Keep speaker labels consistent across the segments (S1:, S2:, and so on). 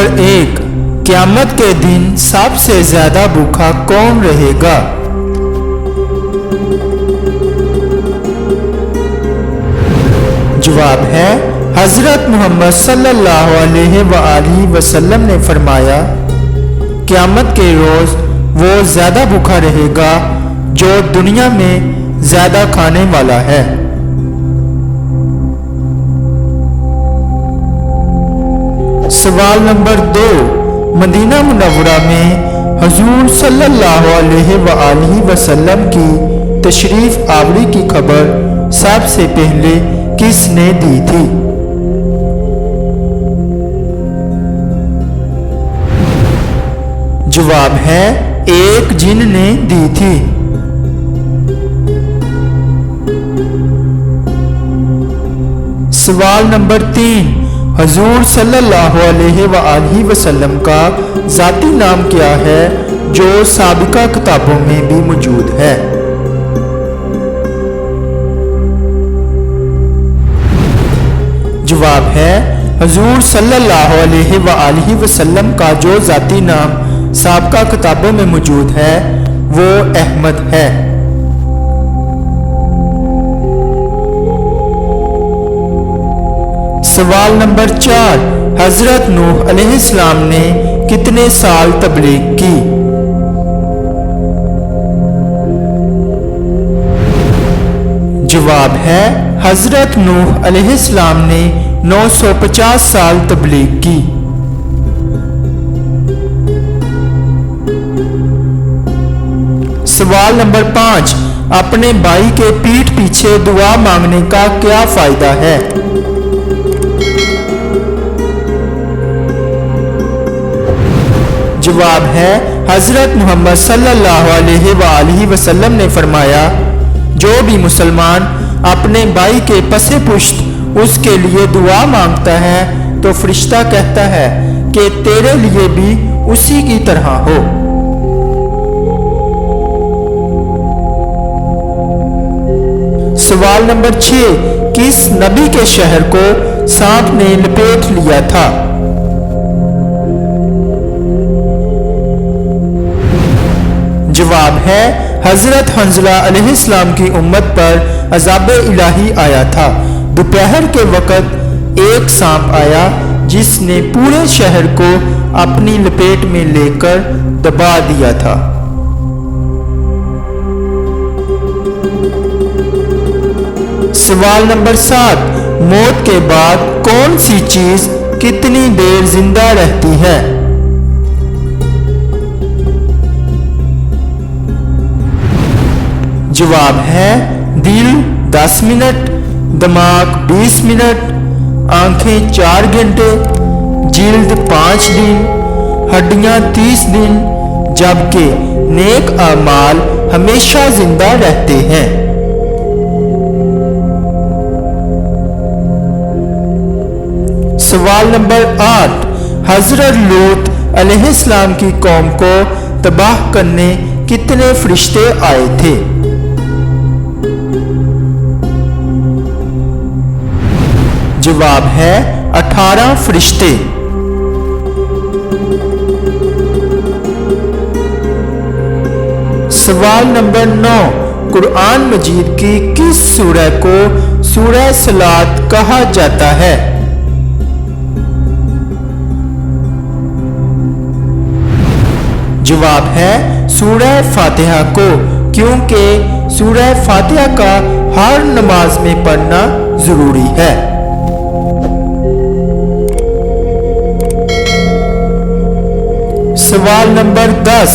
S1: Number 1, क़यामत के दिन सबसे ज़्यादा भूखा कौन रहेगा? जवाब है हज़रत मोहम्मद सल्लल्लाहु अलैहि वसल्लम ने फरमाया, क़यामत के रोज़ वो ज़्यादा भूखा रहेगा जो दुनिया में ज़्यादा खाने वाला है। सवाल नंबर 2, मदीना मुनव्वरा में हुज़ूर सल्लल्लाहु अलैहि वसल्लम की तशरीफ़ आवरी की खबर सबसे पहले किसने दी थी? जवाब है एक जिन ने दी थी। सवाल नंबर 3, हुज़ूर सल्लल्लाहु अलैहि वसल्लम का ज़ाती नाम क्या है जो साबिका किताबों में भी मौजूद है? जवाब है हुज़ूर सल्लल्लाहु अलैहि वसल्लम का जो ज़ाती नाम साबिका किताबों में मौजूद है वो अहमद है। सवाल नंबर 4, हज़रत नूह अलैहिस्सलाम ने कितने साल तबलीग की? जवाब है हज़रत नूह अलैहिस्सलाम ने 950 साल तबलीग की। सवाल नंबर 5, अपने भाई के पीठ पीछे दुआ मांगने का क्या फायदा है? जवाब है हज़रत मोहम्मद सल्लल्लाहु अलैहि वसल्लम ने फरमाया, जो भी मुसलमान अपने भाई के पसे पुश्त उसके लिए दुआ मांगता है तो फरिश्ता कहता है कि तेरे लिए भी उसी की तरह हो। सवाल नंबर 6, किस नबी के शहर को सांप ने लपेट लिया था? जवाब है हज़रत हंज़ला अलैहिस्सलाम की उम्मत पर अज़ाब इलाही आया था। दोपहर के वक़्त एक सांप आया जिसने पूरे शहर को अपनी लपेट में लेकर दबा दिया था। सवाल नंबर 7, मौत के बाद कौन सी चीज कितनी देर जिंदा रहती है? जवाब है दिल 10 मिनट, दिमाग 20 मिनट, आंखें 4 घंटे, जिल्द 5 दिन, हड्डियां 30 दिन, जबकि नेक अमाल हमेशा जिंदा रहते हैं। सवाल नंबर 8, हज़रत लूत अलैहिस्सलाम की कौम को तबाह करने कितने फरिश्ते आए थे? जवाब है 18 फरिश्ते। सवाल नंबर 9, कुरान मजीद की किस सूरह को सूरह सलात कहा जाता है? जवाब है सूरह फातिहा को, क्योंकि सूरह फातिहा का हर नमाज में पढ़ना जरूरी है। सवाल नंबर 10,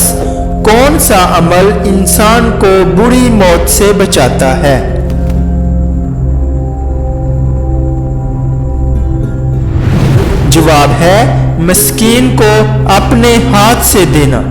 S1: कौन सा अमल इंसान को बुरी मौत से बचाता है? जवाब है मिस्कीन को अपने हाथ से देना।